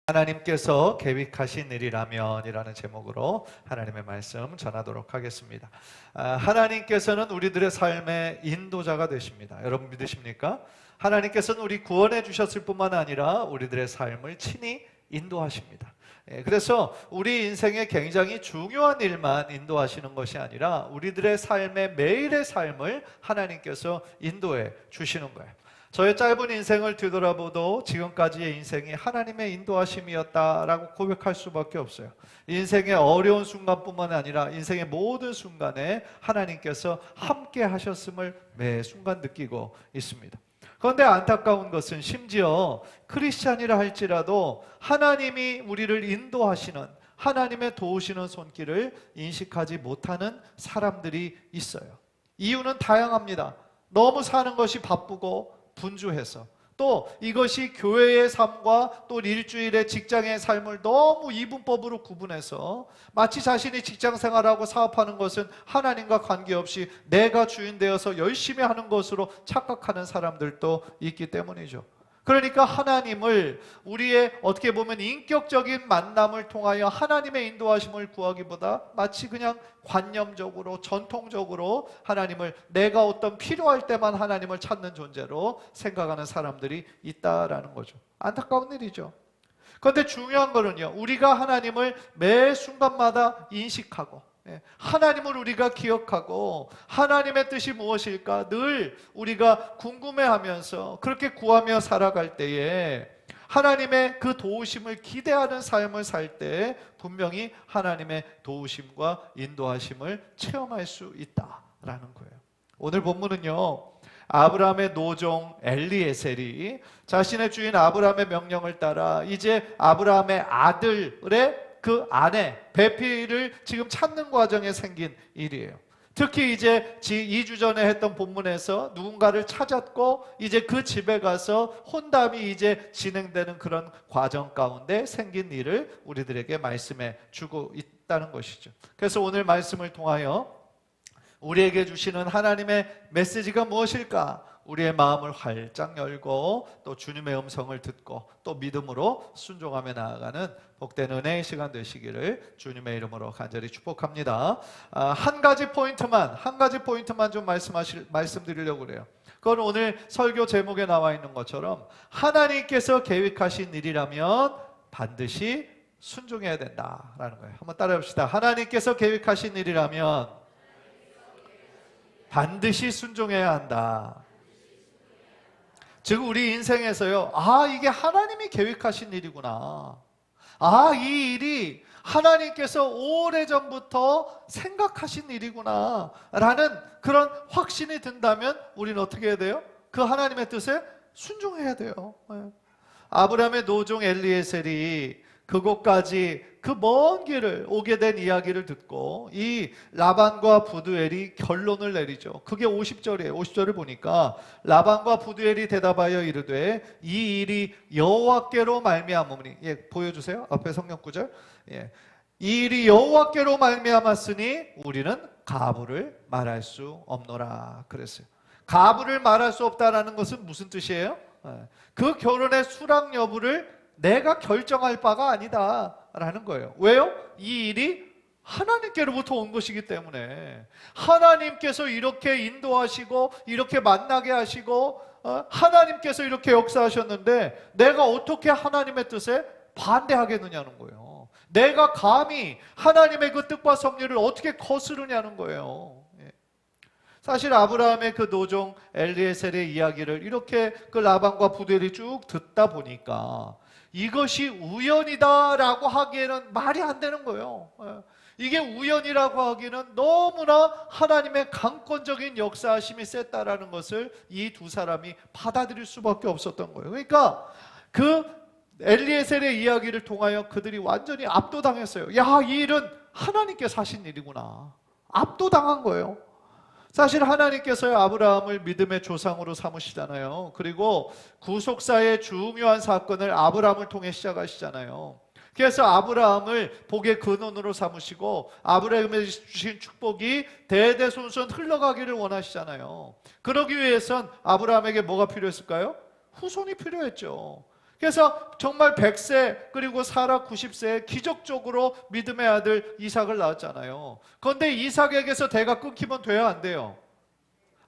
하나님께서 계획하신 일이라면이라는 제목으로 하나님의 말씀 전하도록 하겠습니다. 하나님께서는 우리들의 삶의 인도자가 되십니다. 여러분 믿으십니까? 하나님께서는 우리 구원해 주셨을 뿐만 아니라 우리들의 삶을 친히 인도하십니다. 그래서 우리 인생에 굉장히 중요한 일만 인도하시는 것이 아니라 우리들의 삶의 매일의 삶을 하나님께서 인도해 주시는 거예요. 저의 짧은 인생을 뒤돌아보도 지금까지의 인생이 하나님의 인도하심이었다라고 고백할 수밖에 없어요. 인생의 어려운 순간뿐만 아니라 인생의 모든 순간에 하나님께서 함께 하셨음을 매 순간 느끼고 있습니다. 그런데 안타까운 것은 심지어 크리스찬이라 할지라도 하나님이 우리를 인도하시는, 하나님의 도우시는 손길을 인식하지 못하는 사람들이 있어요. 이유는 다양합니다. 너무 사는 것이 바쁘고 분주해서, 또 이것이 교회의 삶과 또 일주일의 직장의 삶을 너무 이분법으로 구분해서 마치 자신이 직장 생활하고 사업하는 것은 하나님과 관계없이 내가 주인 되어서 열심히 하는 것으로 착각하는 사람들도 있기 때문이죠. 그러니까 하나님을 우리의 어떻게 보면 인격적인 만남을 통하여 하나님의 인도하심을 구하기보다 마치 그냥 관념적으로 전통적으로 하나님을 내가 어떤 필요할 때만 하나님을 찾는 존재로 생각하는 사람들이 있다라는 거죠. 안타까운 일이죠. 그런데 중요한 거는요, 우리가 하나님을 매 순간마다 인식하고 하나님을 우리가 기억하고 하나님의 뜻이 무엇일까 늘 우리가 궁금해하면서 그렇게 구하며 살아갈 때에 하나님의 그 도우심을 기대하는 삶을 살 때 분명히 하나님의 도우심과 인도하심을 체험할 수 있다라는 거예요. 오늘 본문은요, 아브라함의 노종 엘리에셀이 자신의 주인 아브라함의 명령을 따라 이제 아브라함의 아들의 그 아내 베피를 지금 찾는 과정에 생긴 일이에요. 특히 이제 2주 전에 했던 본문에서 누군가를 찾았고 이제 그 집에 가서 혼담이 이제 진행되는 그런 과정 가운데 생긴 일을 우리들에게 말씀해 주고 있다는 것이죠. 그래서 오늘 말씀을 통하여 우리에게 주시는 하나님의 메시지가 무엇일까? 우리의 마음을 활짝 열고 또 주님의 음성을 듣고 또 믿음으로 순종하며 나아가는 복된 은혜의 시간 되시기를 주님의 이름으로 간절히 축복합니다. 한 가지 포인트만 좀 말씀드리려고 그래요. 그건 오늘 설교 제목에 나와 있는 것처럼 하나님께서 계획하신 일이라면 반드시 순종해야 된다라는 거예요. 한번 따라해 봅시다. 하나님께서 계획하신 일이라면 반드시 순종해야 한다. 즉 우리 인생에서요, 이게 하나님이 계획하신 일이구나, 이 일이 하나님께서 오래전부터 생각하신 일이구나 라는 그런 확신이 든다면 우리는 어떻게 해야 돼요? 그 하나님의 뜻에 순종해야 돼요. 아브라함의 노종 엘리에셀이 그곳까지 그 먼 길을 오게 된 이야기를 듣고 이 라반과 부두엘이 결론을 내리죠. 그게 50절이에요. 50절을 보니까 라반과 부두엘이 대답하여 이르되 이 일이 여호와께로 말미암으니, 보여주세요. 앞에 성경 구절. 이 일이 여호와께로 말미암았으니 우리는 가부를 말할 수 없노라 그랬어요. 가부를 말할 수 없다라는 것은 무슨 뜻이에요? 그 결혼의 수락 여부를 내가 결정할 바가 아니다 라는 거예요. 왜요? 이 일이 하나님께로부터 온 것이기 때문에 하나님께서 이렇게 인도하시고 이렇게 만나게 하시고 하나님께서 이렇게 역사하셨는데 내가 어떻게 하나님의 뜻에 반대하겠느냐는 거예요. 내가 감히 하나님의 그 뜻과 섭리를 어떻게 거스르냐는 거예요. 사실 아브라함의 그 노종 엘리에셀의 이야기를 이렇게 그 라반과 부두엘이 쭉 듣다 보니까 이것이 우연이다라고 하기에는 말이 안 되는 거예요. 이게 우연이라고 하기는 너무나 하나님의 강권적인 역사하심이 셌다라는 것을 이 두 사람이 받아들일 수밖에 없었던 거예요. 그러니까 그 엘리에셀의 이야기를 통하여 그들이 완전히 압도당했어요. 이 일은 하나님께서 하신 일이구나. 압도당한 거예요. 사실 하나님께서요, 아브라함을 믿음의 조상으로 삼으시잖아요. 그리고 구속사의 중요한 사건을 아브라함을 통해 시작하시잖아요. 그래서 아브라함을 복의 근원으로 삼으시고 아브라함에게 주신 축복이 대대손손 흘러가기를 원하시잖아요. 그러기 위해선 아브라함에게 뭐가 필요했을까요? 후손이 필요했죠. 그래서 정말 100세 그리고 사라 90세에 기적적으로 믿음의 아들 이삭을 낳았잖아요. 그런데 이삭에게서 대가 끊기면 돼요, 안 돼요?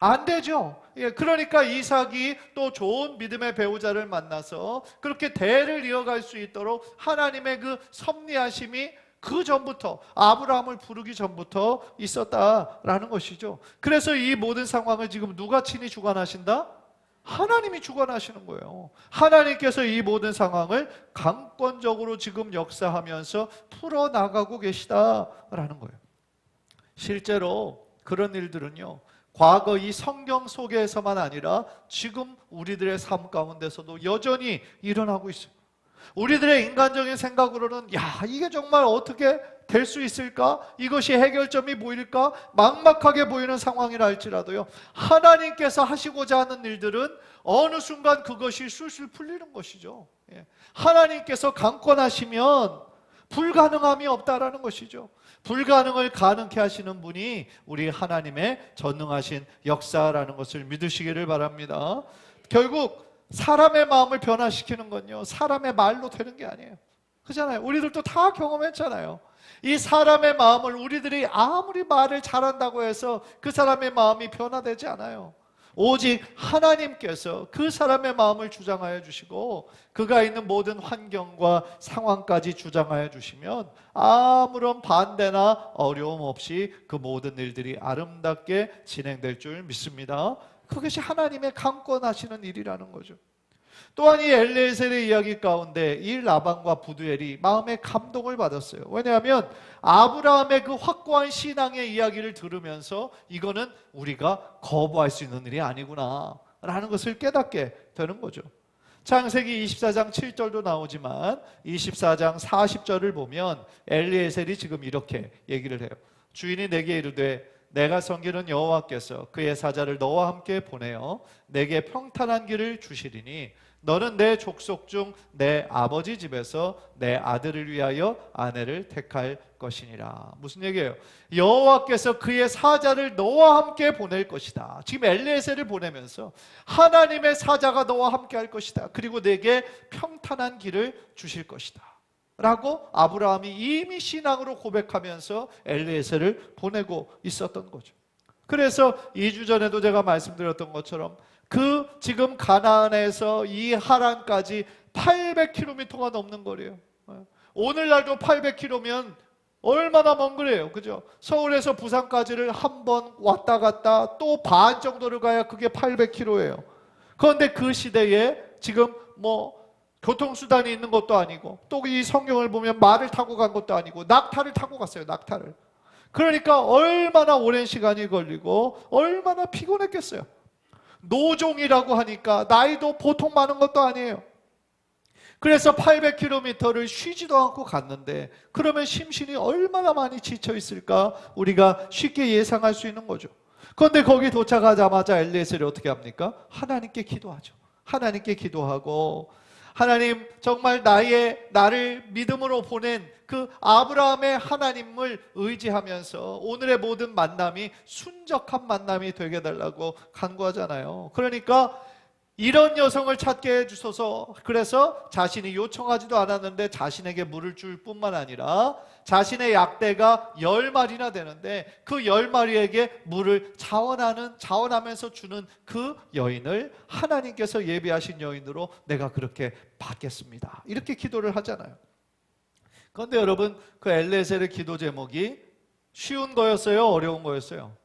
안 되죠. 예, 그러니까 이삭이 또 좋은 믿음의 배우자를 만나서 그렇게 대를 이어갈 수 있도록 하나님의 그 섭리하심이 그 전부터, 아브라함을 부르기 전부터 있었다라는 것이죠. 그래서 이 모든 상황을 지금 누가 친히 주관하신다? 하나님이 주관하시는 거예요. 하나님께서 이 모든 상황을 강권적으로 지금 역사하면서 풀어나가고 계시다라는 거예요. 실제로 그런 일들은요, 과거 이 성경 속에서만 아니라 지금 우리들의 삶 가운데서도 여전히 일어나고 있어요. 우리들의 인간적인 생각으로는 야, 이게 정말 어떻게 될 수 있을까? 이것이 해결점이 보일까? 막막하게 보이는 상황이라 할지라도요, 하나님께서 하시고자 하는 일들은 어느 순간 그것이 술술 풀리는 것이죠. 하나님께서 강권하시면 불가능함이 없다라는 것이죠. 불가능을 가능케 하시는 분이 우리 하나님의 전능하신 역사라는 것을 믿으시기를 바랍니다. 결국 사람의 마음을 변화시키는 건요, 사람의 말로 되는 게 아니에요. 그렇잖아요. 우리들도 다 경험했잖아요. 이 사람의 마음을 우리들이 아무리 말을 잘한다고 해서 그 사람의 마음이 변화되지 않아요. 오직 하나님께서 그 사람의 마음을 주장하여 주시고 그가 있는 모든 환경과 상황까지 주장하여 주시면 아무런 반대나 어려움 없이 그 모든 일들이 아름답게 진행될 줄 믿습니다. 그것이 하나님의 강권하시는 일이라는 거죠. 또한 이 엘리에셀의 이야기 가운데 이 라반과 부두엘이 마음의 감동을 받았어요. 왜냐하면 아브라함의 그 확고한 신앙의 이야기를 들으면서 이거는 우리가 거부할 수 있는 일이 아니구나 라는 것을 깨닫게 되는 거죠. 창세기 24장 7절도 나오지만 24장 40절을 보면 엘리에셀이 지금 이렇게 얘기를 해요. 주인이 내게 이르되 내가 섬기는 여호와께서 그의 사자를 너와 함께 보내어 내게 평탄한 길을 주시리니 너는 내 족속 중 내 아버지 집에서 내 아들을 위하여 아내를 택할 것이니라. 무슨 얘기예요? 여호와께서 그의 사자를 너와 함께 보낼 것이다. 지금 엘리에셀을 보내면서 하나님의 사자가 너와 함께 할 것이다. 그리고 내게 평탄한 길을 주실 것이다 라고 아브라함이 이미 신앙으로 고백하면서 엘리에셀을 보내고 있었던 거죠. 그래서 2주 전에도 제가 말씀드렸던 것처럼 그 지금 가나안에서 이 하란까지 800km가 넘는 거리예요. 오늘날도 800km면 얼마나 먼 거리예요, 그죠? 서울에서 부산까지를 한 번 왔다 갔다 또 반 정도를 가야 그게 800km예요. 그런데 그 시대에 지금 교통수단이 있는 것도 아니고 또 이 성경을 보면 말을 타고 간 것도 아니고 낙타를 타고 갔어요, 낙타를. 그러니까 얼마나 오랜 시간이 걸리고 얼마나 피곤했겠어요. 노종이라고 하니까 나이도 보통 많은 것도 아니에요. 그래서 800km를 쉬지도 않고 갔는데 그러면 심신이 얼마나 많이 지쳐 있을까 우리가 쉽게 예상할 수 있는 거죠. 그런데 거기 도착하자마자 엘리에셀이 어떻게 합니까? 하나님께 기도하죠. 하나님께 기도하고 하나님 정말 나를 믿음으로 보낸 그 아브라함의 하나님을 의지하면서 오늘의 모든 만남이 순적한 만남이 되게 해달라고 간구하잖아요. 그러니까 이런 여성을 찾게 해주소서. 그래서 자신이 요청하지도 않았는데 자신에게 물을 줄 뿐만 아니라 자신의 약대가 10마리나 되는데 그 10마리에게 물을 자원하면서 주는 그 여인을 하나님께서 예비하신 여인으로 내가 그렇게 받겠습니다. 이렇게 기도를 하잖아요. 그런데 여러분, 그 엘리에셀의 기도 제목이 쉬운 거였어요? 어려운 거였어요?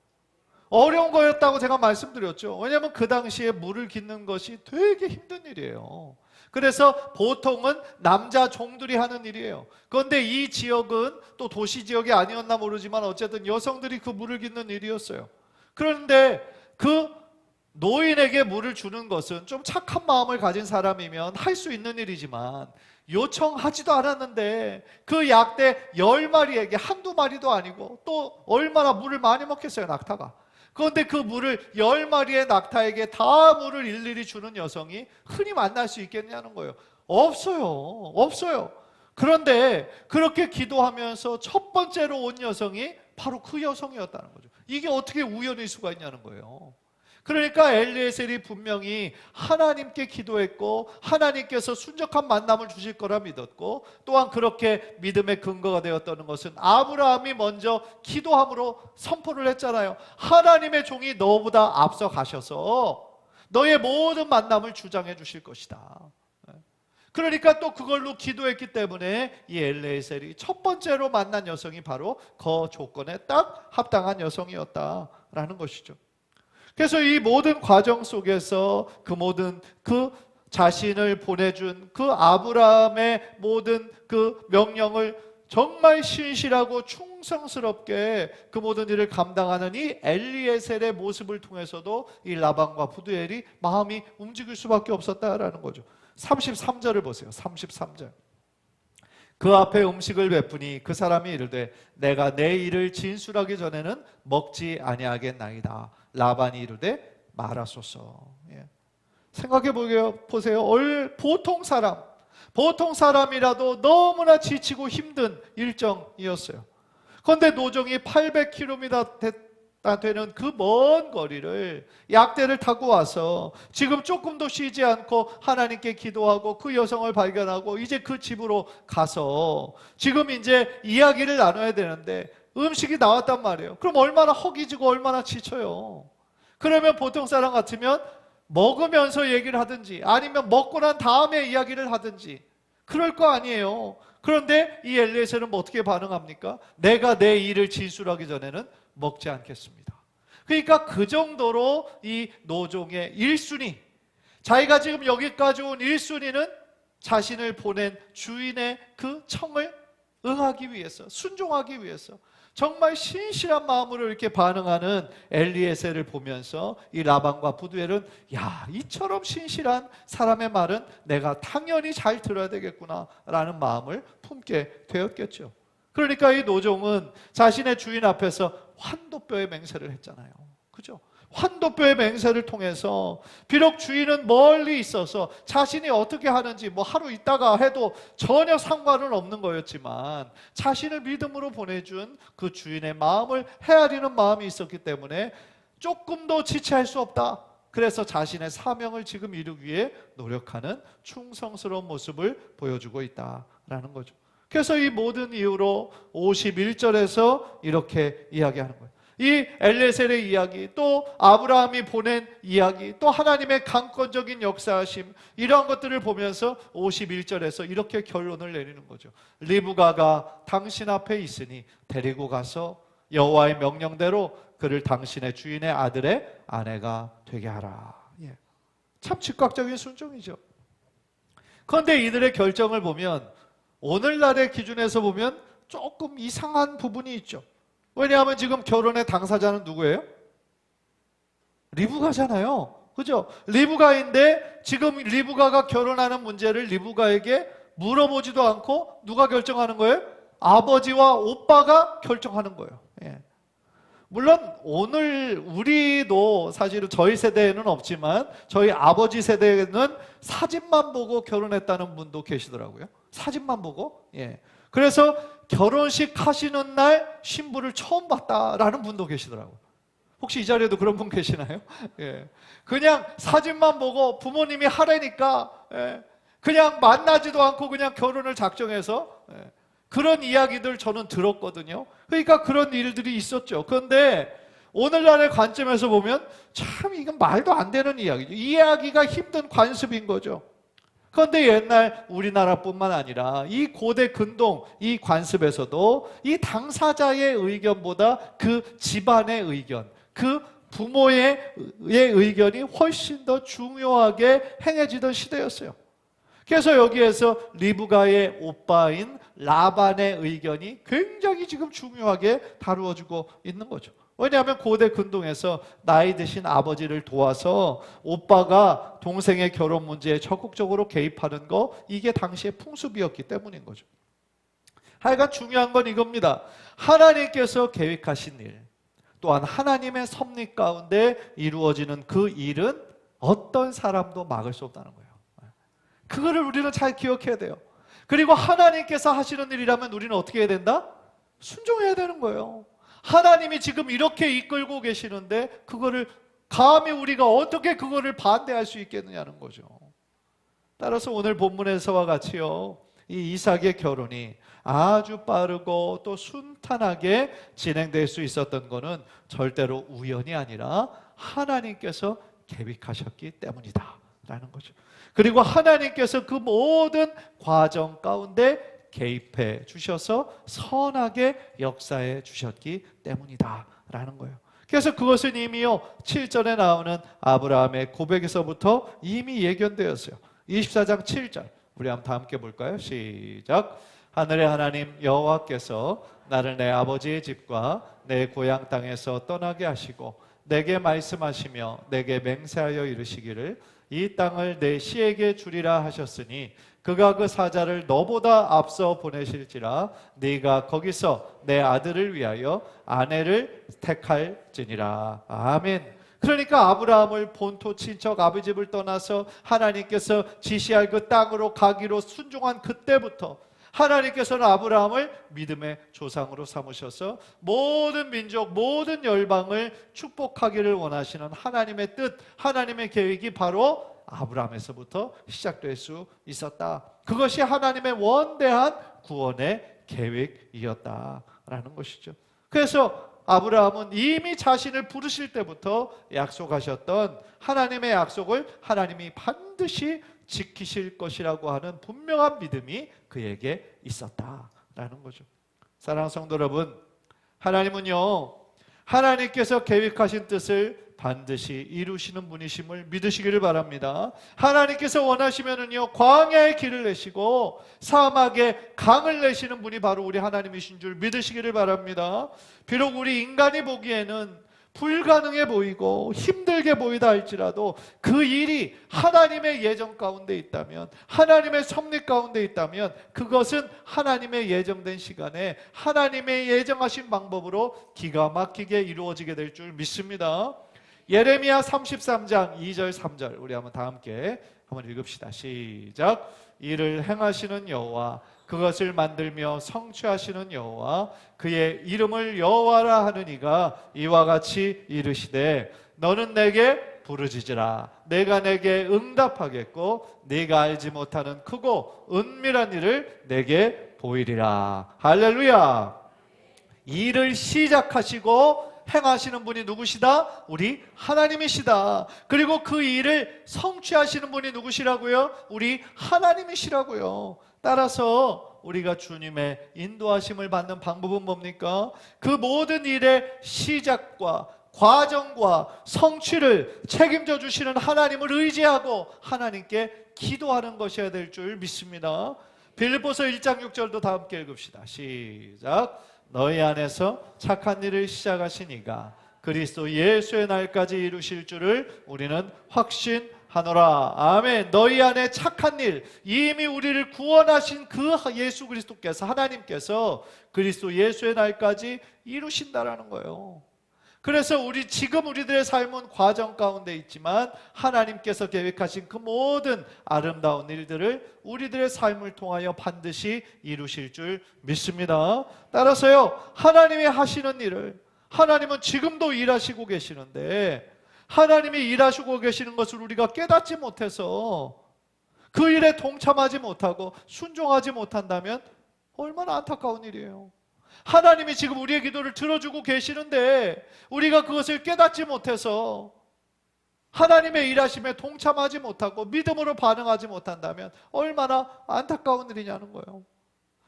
어려운 거였다고 제가 말씀드렸죠. 왜냐하면 그 당시에 물을 깃는 것이 되게 힘든 일이에요. 그래서 보통은 남자 종들이 하는 일이에요. 그런데 이 지역은 또 도시 지역이 아니었나 모르지만 어쨌든 여성들이 그 물을 깃는 일이었어요. 그런데 그 노인에게 물을 주는 것은 좀 착한 마음을 가진 사람이면 할 수 있는 일이지만 요청하지도 않았는데 그 약대 10마리에게 한두 마리도 아니고 또 얼마나 물을 많이 먹겠어요, 낙타가. 그런데 그 물을 10마리의 낙타에게 다 물을 일일이 주는 여성이 흔히 만날 수 있겠냐는 거예요. 없어요. 그런데 그렇게 기도하면서 첫 번째로 온 여성이 바로 그 여성이었다는 거죠. 이게 어떻게 우연일 수가 있냐는 거예요. 그러니까 엘리에셀이 분명히 하나님께 기도했고 하나님께서 순적한 만남을 주실 거라 믿었고, 또한 그렇게 믿음의 근거가 되었다는 것은 아브라함이 먼저 기도함으로 선포를 했잖아요. 하나님의 종이 너보다 앞서 가셔서 너의 모든 만남을 주장해 주실 것이다. 그러니까 또 그걸로 기도했기 때문에 이 엘리에셀이 첫 번째로 만난 여성이 바로 그 조건에 딱 합당한 여성이었다라는 것이죠. 그래서 이 모든 과정 속에서 그 자신을 보내준 그 아브라함의 모든 그 명령을 정말 신실하고 충성스럽게 그 모든 일을 감당하는 이 엘리에셀의 모습을 통해서도 이 라반과 부두엘이 마음이 움직일 수밖에 없었다라는 거죠. 33절을 보세요. 33절. 그 앞에 음식을 베푸니 그 사람이 이르되 내가 내 일을 진술하기 전에는 먹지 아니하겠나이다. 라반이 이르되 말하소서. 생각해 보세요. 보통 사람이라도 너무나 지치고 힘든 일정이었어요. 그런데 노종이 800km 되는 그 먼 거리를 약대를 타고 와서 지금 조금도 쉬지 않고 하나님께 기도하고 그 여성을 발견하고 이제 그 집으로 가서 지금 이제 이야기를 나눠야 되는데 음식이 나왔단 말이에요. 그럼 얼마나 허기지고 얼마나 지쳐요. 그러면 보통 사람 같으면 먹으면서 얘기를 하든지 아니면 먹고 난 다음에 이야기를 하든지 그럴 거 아니에요. 그런데 이 엘리에셀은 뭐 어떻게 반응합니까? 내가 내 일을 진술하기 전에는 먹지 않겠습니다. 그러니까 그 정도로 이 노종의 1순위, 자기가 지금 여기까지 온 1순위는 자신을 보낸 주인의 그 청을 응하기 위해서, 순종하기 위해서 정말 신실한 마음으로 이렇게 반응하는 엘리에셀을 보면서 이 라반과 부두엘은 야, 이처럼 신실한 사람의 말은 내가 당연히 잘 들어야 되겠구나 라는 마음을 품게 되었겠죠. 그러니까 이 노종은 자신의 주인 앞에서 환도뼈의 맹세를 했잖아요. 그죠? 환도뼈의 맹세를 통해서 비록 주인은 멀리 있어서 자신이 어떻게 하는지 뭐 하루 있다가 해도 전혀 상관은 없는 거였지만 자신을 믿음으로 보내준 그 주인의 마음을 헤아리는 마음이 있었기 때문에 조금도 지체할 수 없다. 그래서 자신의 사명을 지금 이루기 위해 노력하는 충성스러운 모습을 보여주고 있다라는 거죠. 그래서 이 모든 이유로 51절에서 이렇게 이야기하는 거예요. 이 엘리에셀의 이야기, 또 아브라함이 보낸 이야기, 또 하나님의 강권적인 역사하심, 이러한 것들을 보면서 51절에서 이렇게 결론을 내리는 거죠. 리브가가 당신 앞에 있으니 데리고 가서 여호와의 명령대로 그를 당신의 주인의 아들의 아내가 되게 하라. 참 즉각적인 순종이죠. 그런데 이들의 결정을 보면 오늘날의 기준에서 보면 조금 이상한 부분이 있죠. 왜냐하면 지금 결혼의 당사자는 누구예요? 리브가잖아요. 그죠? 리브가인데 지금 리브가가 결혼하는 문제를 리브가에게 물어보지도 않고 누가 결정하는 거예요? 아버지와 오빠가 결정하는 거예요. 물론 오늘 우리도 사실은 저희 세대에는 없지만 저희 아버지 세대에는 사진만 보고 결혼했다는 분도 계시더라고요. 사진만 보고. 그래서 결혼식 하시는 날 신부를 처음 봤다라는 분도 계시더라고요. 혹시 이 자리에도 그런 분 계시나요? 그냥 사진만 보고 부모님이 하라니까 그냥 만나지도 않고 그냥 결혼을 작정해서 그런 이야기들 저는 들었거든요. 그러니까 그런 일들이 있었죠. 그런데 오늘날의 관점에서 보면 참 이건 말도 안 되는 이야기죠. 이해하기가 힘든 관습인 거죠. 그런데 옛날 우리나라뿐만 아니라 이 고대 근동 이 관습에서도 이 당사자의 의견보다 그 집안의 의견, 그 부모의 의견이 훨씬 더 중요하게 행해지던 시대였어요. 그래서 여기에서 리브가의 오빠인 라반의 의견이 굉장히 지금 중요하게 다루어지고 있는 거죠. 왜냐하면 고대 근동에서 나이 드신 아버지를 도와서 오빠가 동생의 결혼 문제에 적극적으로 개입하는 거, 이게 당시의 풍습이었기 때문인 거죠. 하여간 중요한 건 이겁니다. 하나님께서 계획하신 일, 또한 하나님의 섭리 가운데 이루어지는 그 일은 어떤 사람도 막을 수 없다는 거예요. 그거를 우리는 잘 기억해야 돼요. 그리고 하나님께서 하시는 일이라면 우리는 어떻게 해야 된다? 순종해야 되는 거예요. 하나님이 지금 이렇게 이끌고 계시는데 그거를 감히 우리가 어떻게 그거를 반대할 수 있겠느냐는 거죠. 따라서 오늘 본문에서와 같이요, 이 이삭의 결혼이 아주 빠르고 또 순탄하게 진행될 수 있었던 것은 절대로 우연이 아니라 하나님께서 계획하셨기 때문이다 라는 거죠. 그리고 하나님께서 그 모든 과정 가운데 개입해 주셔서 선하게 역사해 주셨기 때문이다 라는 거예요. 그래서 그것은 이미요 7절에 나오는 아브라함의 고백에서부터 이미 예견되었어요. 24장 7절 우리 한번 다 함께 볼까요? 시작. 하늘의 하나님 여호와께서 나를 내 아버지의 집과 내 고향 땅에서 떠나게 하시고 내게 말씀하시며 내게 맹세하여 이르시기를 이 땅을 내 씨에게 주리라 하셨으니 그가 그 사자를 너보다 앞서 보내실지라 네가 거기서 내 아들을 위하여 아내를 택할지니라. 아멘. 그러니까 아브라함을 본토 친척 아버지 집을 떠나서 하나님께서 지시할 그 땅으로 가기로 순종한 그때부터 하나님께서는 아브라함을 믿음의 조상으로 삼으셔서 모든 민족, 모든 열방을 축복하기를 원하시는 하나님의 뜻, 하나님의 계획이 바로 아브라함에서부터 시작될 수 있었다. 그것이 하나님의 원대한 구원의 계획이었다라는 것이죠. 그래서 아브라함은 이미 자신을 부르실 때부터 약속하셨던 하나님의 약속을 하나님이 반드시 지키실 것이라고 하는 분명한 믿음이 그에게 있었다라는 거죠. 사랑하는 성도 여러분, 하나님은요 하나님께서 계획하신 뜻을 반드시 이루시는 분이심을 믿으시기를 바랍니다. 하나님께서 원하시면은요 광야의 길을 내시고 사막에 강을 내시는 분이 바로 우리 하나님이신 줄 믿으시기를 바랍니다. 비록 우리 인간이 보기에는 불가능해 보이고 힘들게 보이다 할지라도 그 일이 하나님의 예정 가운데 있다면, 하나님의 섭리 가운데 있다면 그것은 하나님의 예정된 시간에 하나님의 예정하신 방법으로 기가 막히게 이루어지게 될 줄 믿습니다. 예레미야 33장 2절 3절 우리 한번 다 함께 한번 읽읍시다. 시작. 이를 행하시는 여호와, 그것을 만들며 성취하시는 여호와, 그의 이름을 여호와라 하는 이가 이와 같이 이르시되 너는 내게 부르짖으라. 내가 내게 응답하겠고 네가 알지 못하는 크고 은밀한 일을 내게 보이리라. 할렐루야. 일을 시작하시고 행하시는 분이 누구시다? 우리 하나님이시다. 그리고 그 일을 성취하시는 분이 누구시라고요? 우리 하나님이시라고요. 따라서 우리가 주님의 인도하심을 받는 방법은 뭡니까? 그 모든 일의 시작과 과정과 성취를 책임져 주시는 하나님을 의지하고 하나님께 기도하는 것이어야 될 줄 믿습니다. 빌립보서 1장 6절도 다 함께 읽읍시다. 시작. 너희 안에서 착한 일을 시작하신 이가 그리스도 예수의 날까지 이루실 줄을 우리는 확신하노라. 아멘. 너희 안에 착한 일, 이미 우리를 구원하신 그 예수 그리스도께서, 하나님께서 그리스도 예수의 날까지 이루신다라는 거예요. 그래서 지금 우리들의 삶은 과정 가운데 있지만 하나님께서 계획하신 그 모든 아름다운 일들을 우리들의 삶을 통하여 반드시 이루실 줄 믿습니다. 따라서요, 하나님이 하시는 일을, 하나님은 지금도 일하시고 계시는데 하나님이 일하시고 계시는 것을 우리가 깨닫지 못해서 그 일에 동참하지 못하고 순종하지 못한다면 얼마나 안타까운 일이에요. 하나님이 지금 우리의 기도를 들어주고 계시는데 우리가 그것을 깨닫지 못해서 하나님의 일하심에 동참하지 못하고 믿음으로 반응하지 못한다면 얼마나 안타까운 일이냐는 거예요.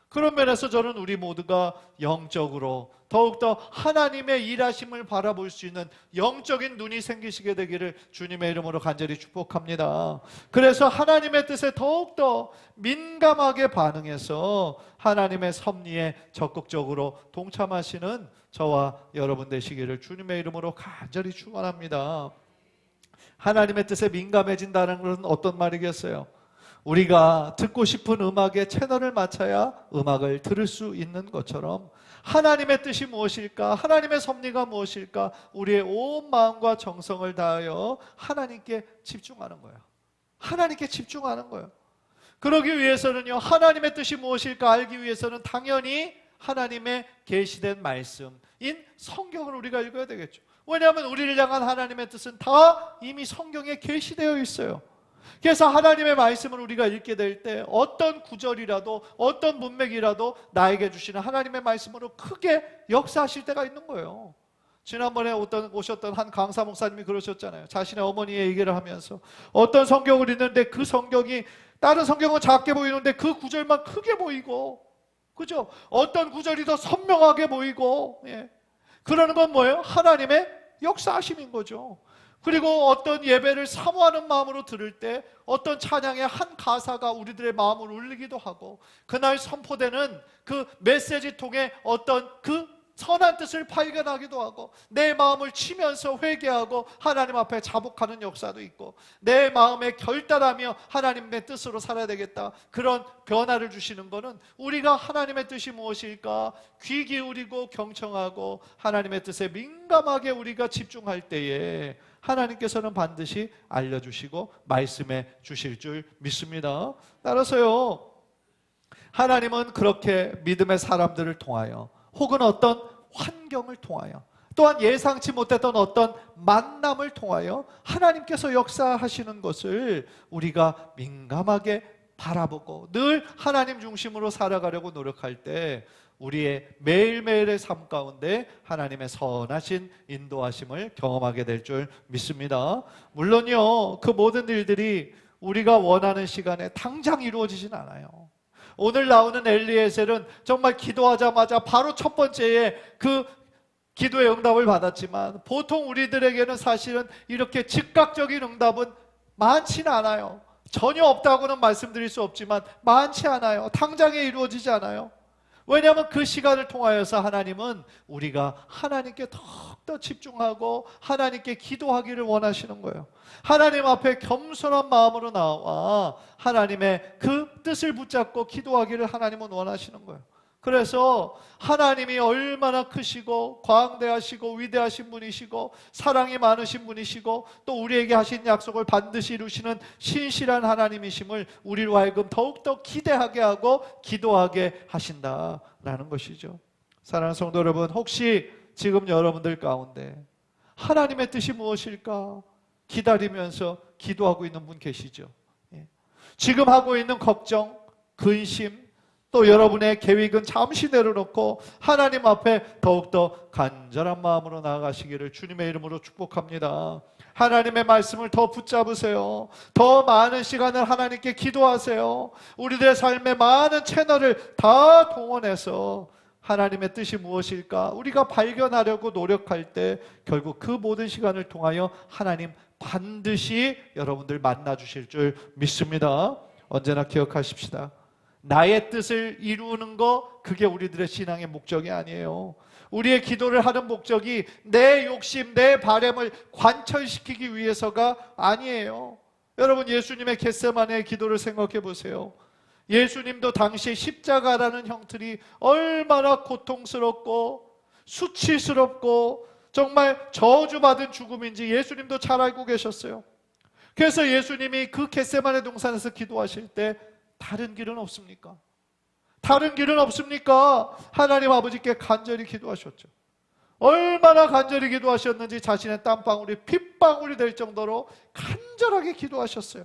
그런 면에서 저는 우리 모두가 영적으로 더욱더 하나님의 일하심을 바라볼 수 있는 영적인 눈이 생기시게 되기를 주님의 이름으로 간절히 축복합니다. 그래서 하나님의 뜻에 더욱더 민감하게 반응해서 하나님의 섭리에 적극적으로 동참하시는 저와 여러분 되시기를 주님의 이름으로 간절히 축원합니다. 하나님의 뜻에 민감해진다는 것은 어떤 말이겠어요? 우리가 듣고 싶은 음악의 채널을 맞춰야 음악을 들을 수 있는 것처럼 하나님의 뜻이 무엇일까? 하나님의 섭리가 무엇일까? 우리의 온 마음과 정성을 다하여 하나님께 집중하는 거예요. 하나님께 집중하는 거예요. 그러기 위해서는요, 하나님의 뜻이 무엇일까 알기 위해서는 당연히 하나님의 계시된 말씀인 성경을 우리가 읽어야 되겠죠. 왜냐하면 우리를 향한 하나님의 뜻은 다 이미 성경에 계시되어 있어요. 그래서 하나님의 말씀을 우리가 읽게 될 때 어떤 구절이라도 어떤 문맥이라도 나에게 주시는 하나님의 말씀으로 크게 역사하실 때가 있는 거예요. 지난번에 오셨던 한 강사 목사님이 그러셨잖아요. 자신의 어머니의 얘기를 하면서 어떤 성경을 읽는데 그 성경이 다른 성경은 작게 보이는데 그 구절만 크게 보이고, 그죠? 어떤 구절이 더 선명하게 보이고, 예. 그러는 건 뭐예요? 하나님의 역사하심인 거죠. 그리고 어떤 예배를 사모하는 마음으로 들을 때 어떤 찬양의 한 가사가 우리들의 마음을 울리기도 하고, 그날 선포되는 그 메시지 통해 어떤 그 선한 뜻을 발견하기도 하고, 내 마음을 치면서 회개하고 하나님 앞에 자복하는 역사도 있고, 내 마음에 결단하며 하나님의 뜻으로 살아야 되겠다, 그런 변화를 주시는 것은 우리가 하나님의 뜻이 무엇일까 귀 기울이고 경청하고 하나님의 뜻에 민감하게 우리가 집중할 때에 하나님께서는 반드시 알려주시고 말씀해 주실 줄 믿습니다. 따라서요, 하나님은 그렇게 믿음의 사람들을 통하여 혹은 어떤 환경을 통하여 또한 예상치 못했던 어떤 만남을 통하여 하나님께서 역사하시는 것을 우리가 민감하게 바라보고 늘 하나님 중심으로 살아가려고 노력할 때 우리의 매일매일의 삶 가운데 하나님의 선하신 인도하심을 경험하게 될 줄 믿습니다. 물론요, 그 모든 일들이 우리가 원하는 시간에 당장 이루어지진 않아요. 오늘 나오는 엘리에셀은 정말 기도하자마자 바로 첫 번째에 그 기도의 응답을 받았지만, 보통 우리들에게는 사실은 이렇게 즉각적인 응답은 많지는 않아요. 전혀 없다고는 말씀드릴 수 없지만 많지 않아요. 당장에 이루어지지 않아요. 왜냐하면 그 시간을 통하여서 하나님은 우리가 하나님께 더욱더 집중하고 하나님께 기도하기를 원하시는 거예요. 하나님 앞에 겸손한 마음으로 나와 하나님의 그 뜻을 붙잡고 기도하기를 하나님은 원하시는 거예요. 그래서 하나님이 얼마나 크시고 광대하시고 위대하신 분이시고 사랑이 많으신 분이시고 또 우리에게 하신 약속을 반드시 이루시는 신실한 하나님이심을 우리로 하여금 더욱더 기대하게 하고 기도하게 하신다라는 것이죠. 사랑하는 성도 여러분, 혹시 지금 여러분들 가운데 하나님의 뜻이 무엇일까 기다리면서 기도하고 있는 분 계시죠? 지금 하고 있는 걱정, 근심, 또 여러분의 계획은 잠시 내려놓고 하나님 앞에 더욱더 간절한 마음으로 나아가시기를 주님의 이름으로 축복합니다. 하나님의 말씀을 더 붙잡으세요. 더 많은 시간을 하나님께 기도하세요. 우리들의 삶의 많은 채널을 다 동원해서 하나님의 뜻이 무엇일까 우리가 발견하려고 노력할 때 결국 그 모든 시간을 통하여 하나님 반드시 여러분들 만나주실 줄 믿습니다. 언제나 기억하십시다. 나의 뜻을 이루는 거, 그게 우리들의 신앙의 목적이 아니에요. 우리의 기도를 하는 목적이 내 욕심, 내 바램을 관철시키기 위해서가 아니에요. 여러분, 예수님의 겟세마네의 기도를 생각해 보세요. 예수님도 당시 십자가라는 형틀이 얼마나 고통스럽고 수치스럽고 정말 저주받은 죽음인지 예수님도 잘 알고 계셨어요. 그래서 예수님이 그 겟세마네 동산에서 기도하실 때 다른 길은 없습니까? 다른 길은 없습니까? 하나님 아버지께 간절히 기도하셨죠. 얼마나 간절히 기도하셨는지 자신의 땀방울이 핏방울이 될 정도로 간절하게 기도하셨어요.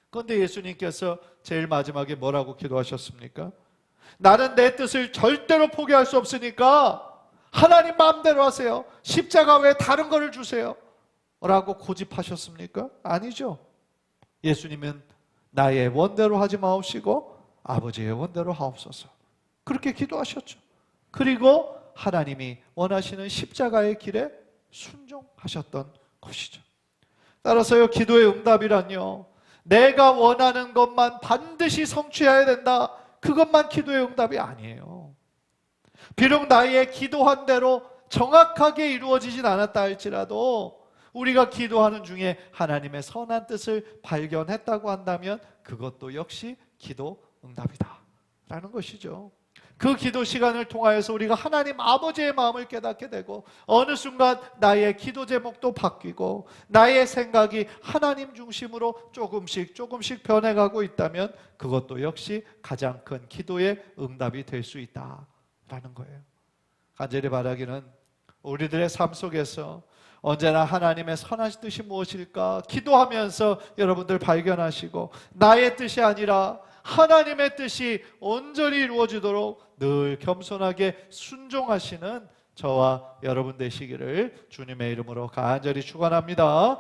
그런데 예수님께서 제일 마지막에 뭐라고 기도하셨습니까? 나는 내 뜻을 절대로 포기할 수 없으니까 하나님 마음대로 하세요. 십자가 외에 다른 거를 주세요 라고 고집하셨습니까? 아니죠. 예수님은 나의 원대로 하지 마옵시고 아버지의 원대로 하옵소서, 그렇게 기도하셨죠. 그리고 하나님이 원하시는 십자가의 길에 순종하셨던 것이죠. 따라서요, 기도의 응답이란요, 내가 원하는 것만 반드시 성취해야 된다, 그것만 기도의 응답이 아니에요. 비록 나의 기도한 대로 정확하게 이루어지진 않았다 할지라도 우리가 기도하는 중에 하나님의 선한 뜻을 발견했다고 한다면 그것도 역시 기도 응답이다 라는 것이죠. 그 기도 시간을 통하여서 우리가 하나님 아버지의 마음을 깨닫게 되고 어느 순간 나의 기도 제목도 바뀌고 나의 생각이 하나님 중심으로 조금씩 변해가고 있다면 그것도 역시 가장 큰 기도의 응답이 될 수 있다라는 거예요. 간절히 바라기는 우리들의 삶 속에서 언제나 하나님의 선하신 뜻이 무엇일까 기도하면서 여러분들 발견하시고 나의 뜻이 아니라 하나님의 뜻이 온전히 이루어지도록 늘 겸손하게 순종하시는 저와 여러분 되시기를 주님의 이름으로 간절히 축원합니다.